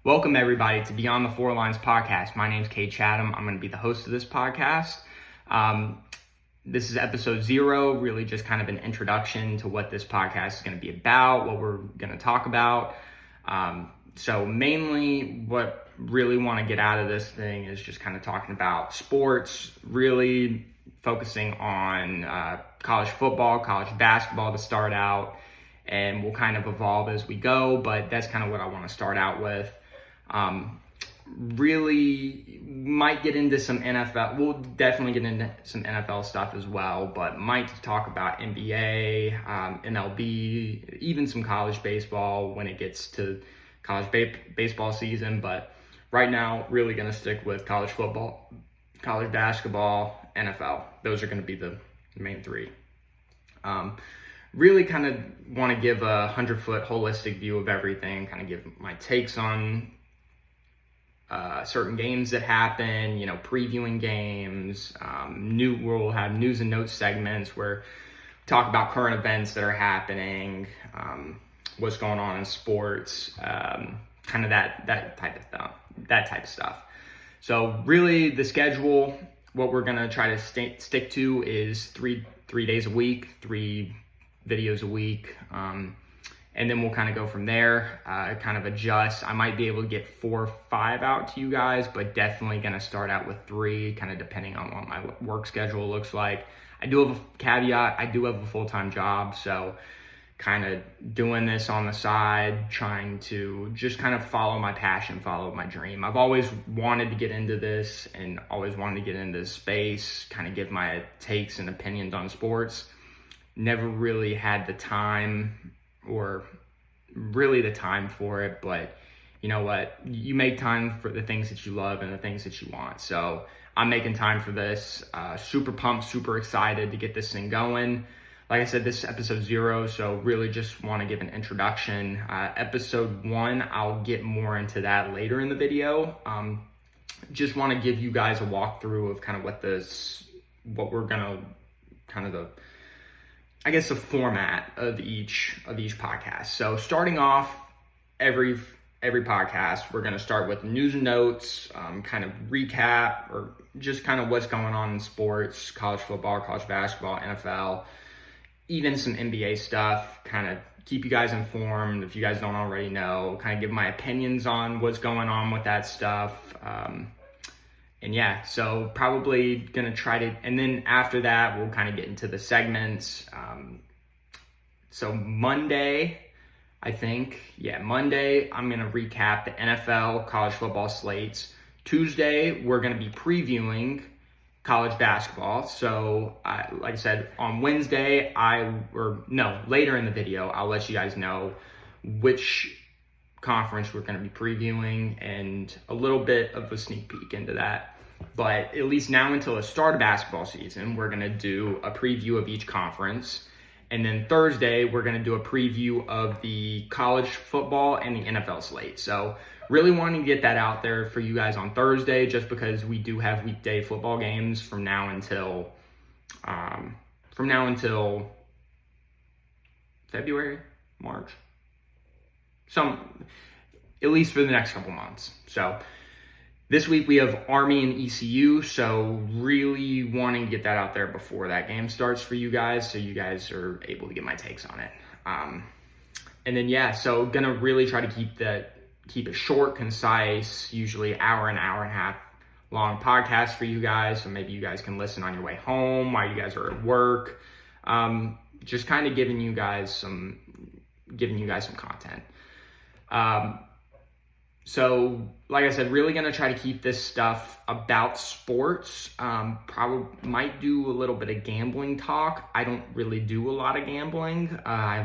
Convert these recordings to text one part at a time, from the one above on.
Welcome everybody to Beyond the Four Lines podcast. My name is Cade Chatham. I'm going to be the host of this podcast. This is episode 0, really just kind of an introduction to what this podcast is going to be about, what we're going to talk about. So mainly what really want to get out of this thing is just kind of talking about sports, really focusing on college football, college basketball to start out, and we'll kind of evolve as we go, but that's kind of what I want to start out with. Really might get into some NFL. We'll definitely get into some NFL stuff as well, but might talk about NBA, MLB, even some college baseball when it gets to college baseball season. But right now, really going to stick with college football, college basketball, NFL. Those are going to be the main three. Really kind of want to give a 100-foot holistic view of everything, kind of give my takes on certain games that happen, previewing games. We'll have news and notes segments where we talk about current events that are happening, what's going on in sports, kind of that type of stuff. So really the schedule, what we're going to try to stick to is three days a week, 3 videos a week. And then we'll kind of go from there, kind of adjust. I might be able to get 4 or 5 out to you guys, but definitely going to start out with 3, kind of depending on what my work schedule looks like. I do have a caveat. I do have a full-time job, so kind of doing this on the side, trying to just kind of follow my passion, follow my dream. I've always wanted to get into this and always wanted to get into this space, kind of give my takes and opinions on sports. Never really had the time or really the time for it, but you know what? You make time for the things that you love and the things that you want. So I'm making time for this. Super pumped, super excited to get this thing going. Like I said, this is episode 0, so really just want to give an introduction. Episode 1, I'll get more into that later in the video. Just want to give you guys a walkthrough of kind of what we're gonna kind of the format of each podcast. So starting off every podcast, we're going to start with news and notes, kind of recap or just kind of what's going on in sports, college football, college basketball, NFL, even some NBA stuff, kind of keep you guys informed if you guys don't already know, kind of give my opinions on what's going on with that stuff. And yeah, so probably going to try to, and then after that, we'll kind of get into the segments. So Monday, Monday, I'm going to recap the NFL college football slates. Tuesday, we're going to be previewing college basketball. So like I said, on Wednesday, later in the video, I'll let you guys know which conference we're going to be previewing and a little bit of a sneak peek into that. But at least now until the start of basketball season, we're going to do a preview of each conference. And then Thursday, we're going to do a preview of the college football and the NFL slate. So really wanting to get that out there for you guys on Thursday, just because we do have weekday football games from now until February, March. At least for the next couple months. So this week we have Army and ECU, so really wanting to get that out there before that game starts for you guys, so you guys are able to get my takes on it. And then so gonna really try to keep it short, concise, usually hour and a half long podcast for you guys, so maybe you guys can listen on your way home while you guys are at work. Just kind of giving you guys some content. So like I said, really going to try to keep this stuff about sports. Probably might do a little bit of gambling talk. I don't really do a lot of gambling. I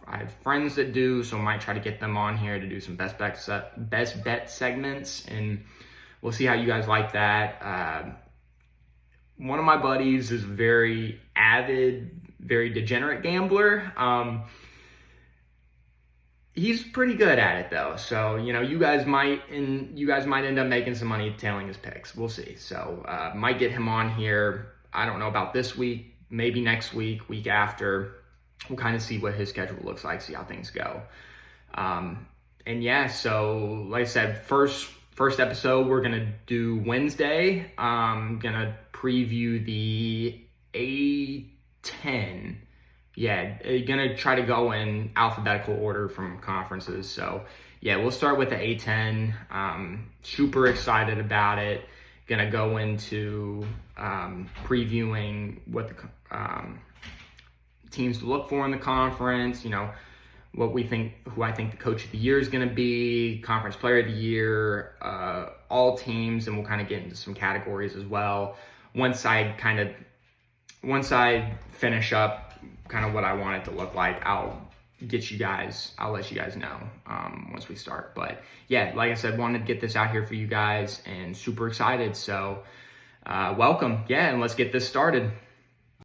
have friends that do, so I might try to get them on here to do some best bet segments, and we'll see how you guys like that. One of my buddies is very avid, very degenerate gambler. He's pretty good at it though, so you guys might end up making some money tailing his picks. We'll see. So might get him on here. I don't know about this week, maybe next week, week after. We'll kind of see what his schedule looks like, see how things go. yeah, so like I said, first episode we're gonna do Wednesday. Gonna preview the A10. Yeah, gonna try to go in alphabetical order from conferences. So yeah, we'll start with the A10. Super excited about it. Gonna go into previewing what the teams to look for in the conference. What we think, who I think the coach of the year is going to be, conference player of the year, all teams, and we'll kind of get into some categories as well. Once I finish up kind of what I want it to look like, I'll let you guys know once we start. But yeah, like I said, wanted to get this out here for you guys and super excited. So welcome. Yeah, and let's get this started.